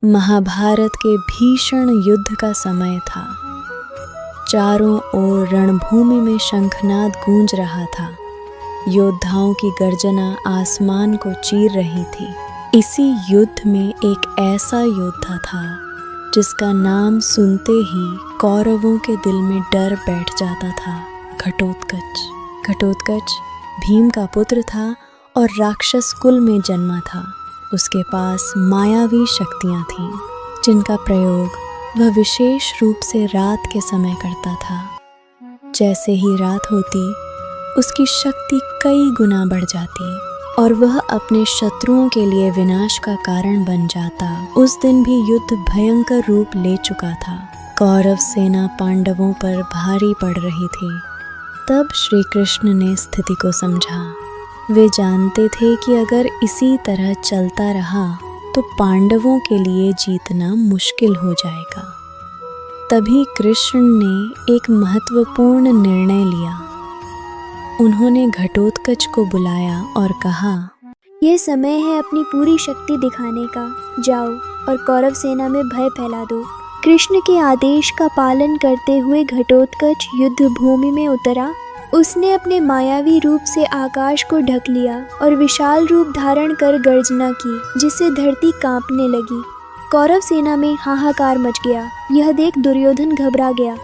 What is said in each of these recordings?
महाभारत के भीषण युद्ध का समय था। चारों ओर रणभूमि में शंखनाद गूंज रहा था। योद्धाओं की गर्जना आसमान को चीर रही थी। इसी युद्ध में एक ऐसा योद्धा था जिसका नाम सुनते ही कौरवों के दिल में डर बैठ जाता था। घटोत्कच। घटोत्कच भीम का पुत्र था और राक्षस कुल में जन्मा था। उसके पास मायावी शक्तियाँ थीं, जिनका प्रयोग वह विशेष रूप से रात के समय करता था। जैसे ही रात होती, उसकी शक्ति कई गुना बढ़ जाती और वह अपने शत्रुओं के लिए विनाश का कारण बन जाता। उस दिन भी युद्ध भयंकर रूप ले चुका था। कौरव सेना पांडवों पर भारी पड़ रही थी। तब श्री कृष्ण ने स्थिति को समझा। वे जानते थे कि अगर इसी तरह चलता रहा तो पांडवों के लिए जीतना मुश्किल हो जाएगा। तभी कृष्ण ने एक महत्वपूर्ण निर्णय लिया। उन्होंने घटोत्कच को बुलाया और कहा, यह समय है अपनी पूरी शक्ति दिखाने का। जाओ और कौरव सेना में भय फैला दो। कृष्ण के आदेश का पालन करते हुए घटोत्कच युद्ध भूमि में उतरा। उसने अपने मायावी रूप से आकाश को ढक लिया और विशाल रूप धारण कर गर्जना की, जिससे धरती कांपने लगी। कौरव सेना में हाहाकार मच गया। यह देख दुर्योधन घबरा गया।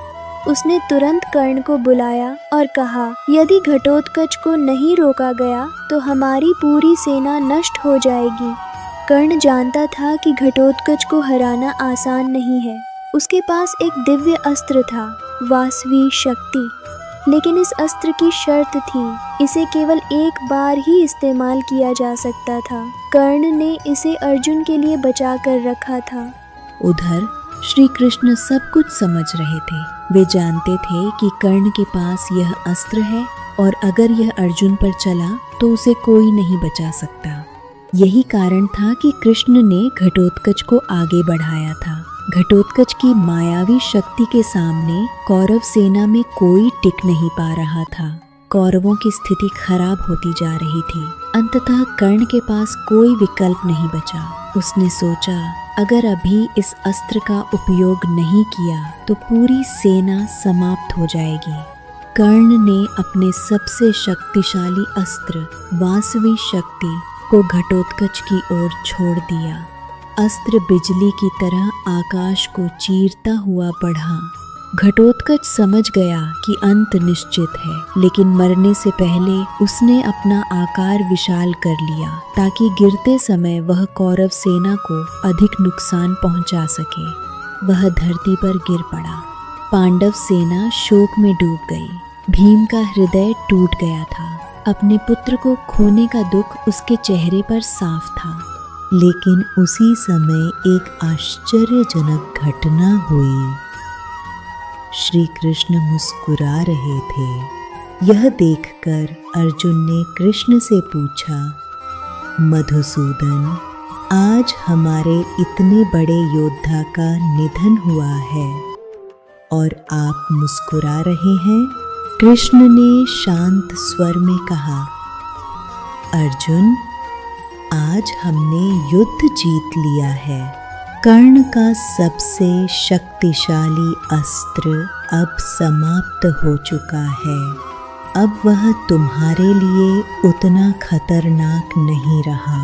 उसने तुरंत कर्ण को बुलाया और कहा, यदि घटोत्कच को नहीं रोका गया तो हमारी पूरी सेना नष्ट हो जाएगी। कर्ण जानता था कि घटोत्कच को हराना आसान नहीं है। उसके पास एक दिव्य अस्त्र था, वासवी शक्ति। लेकिन इस अस्त्र की शर्त थी, इसे केवल एक बार ही इस्तेमाल किया जा सकता था। कर्ण ने इसे अर्जुन के लिए बचा कर रखा था। उधर श्री कृष्ण सब कुछ समझ रहे थे। वे जानते थे कि कर्ण के पास यह अस्त्र है और अगर यह अर्जुन पर चला तो उसे कोई नहीं बचा सकता। यही कारण था कि कृष्ण ने घटोत्कच को आगे बढ़ाया था। घटोत्कच की मायावी शक्ति के सामने कौरव सेना में कोई टिक नहीं पा रहा था। कौरवों की स्थिति खराब होती जा रही थी। अंततः कर्ण के पास कोई विकल्प नहीं बचा। उसने सोचा, अगर अभी इस अस्त्र का उपयोग नहीं किया तो पूरी सेना समाप्त हो जाएगी। कर्ण ने अपने सबसे शक्तिशाली अस्त्र वासवी शक्ति को घटोत्कच की ओर छोड़ दिया। अस्त्र बिजली की तरह आकाश को चीरता हुआ बढ़ा। घटोत्कच समझ गया कि अंत निश्चित है, लेकिन मरने से पहले उसने अपना आकार विशाल कर लिया ताकि गिरते समय वह कौरव सेना को अधिक नुकसान पहुंचा सके। वह धरती पर गिर पड़ा। पांडव सेना शोक में डूब गई। भीम का हृदय टूट गया था। अपने पुत्र को खोने का दुख उसके चेहरे पर साफ था। लेकिन उसी समय एक आश्चर्यजनक घटना हुई। श्री कृष्ण मुस्कुरा रहे थे। यह देखकर अर्जुन ने कृष्ण से पूछा, मधुसूदन, आज हमारे इतने बड़े योद्धा का निधन हुआ है और आप मुस्कुरा रहे हैं? कृष्ण ने शांत स्वर में कहा, अर्जुन, आज हमने युद्ध जीत लिया है। कर्ण का सबसे शक्तिशाली अस्त्र अब समाप्त हो चुका है। अब वह तुम्हारे लिए उतना खतरनाक नहीं रहा।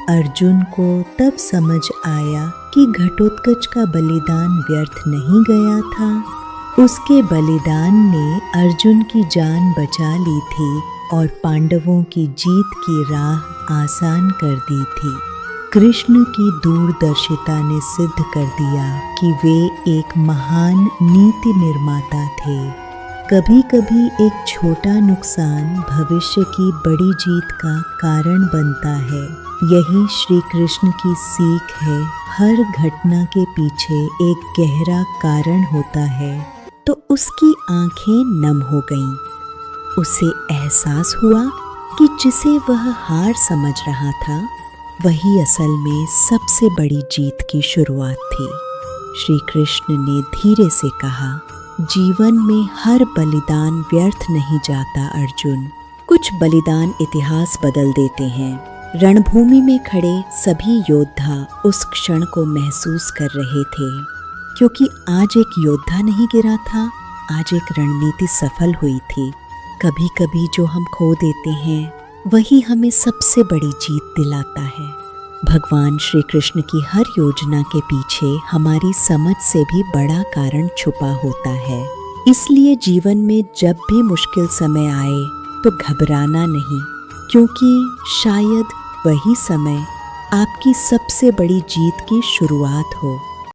अर्जुन को तब समझ आया कि घटोत्कच का बलिदान व्यर्थ नहीं गया था। उसके बलिदान ने अर्जुन की जान बचा ली थी और पांडवों की जीत की राह आसान कर दी थी। कृष्ण की दूरदर्शिता ने सिद्ध कर दिया कि वे एक महान नीति निर्माता थे। कभी कभी एक छोटा नुकसान भविष्य की बड़ी जीत का कारण बनता है। यही श्री कृष्ण की सीख है। हर घटना के पीछे एक गहरा कारण होता है। तो उसकी आंखें नम हो गईं। उसे एहसास हुआ कि जिसे वह हार समझ रहा था वही असल में सबसे बड़ी जीत की शुरुआत थी। श्री कृष्ण ने धीरे से कहा, जीवन में हर बलिदान व्यर्थ नहीं जाता अर्जुन। कुछ बलिदान इतिहास बदल देते हैं, रणभूमि में खड़े सभी योद्धा उस क्षण को महसूस कर रहे थे, क्योंकि आज एक योद्धा नहीं गिरा था, आज एक रणनीति सफल हुई थी। कभी कभी जो हम खो देते हैं वही हमें सबसे बड़ी जीत दिलाता है। भगवान श्री कृष्ण की हर योजना के पीछे हमारी समझ से भी बड़ा कारण छुपा होता है। इसलिए जीवन में जब भी मुश्किल समय आए तो घबराना नहीं, क्योंकि शायद वही समय आपकी सबसे बड़ी जीत की शुरुआत हो।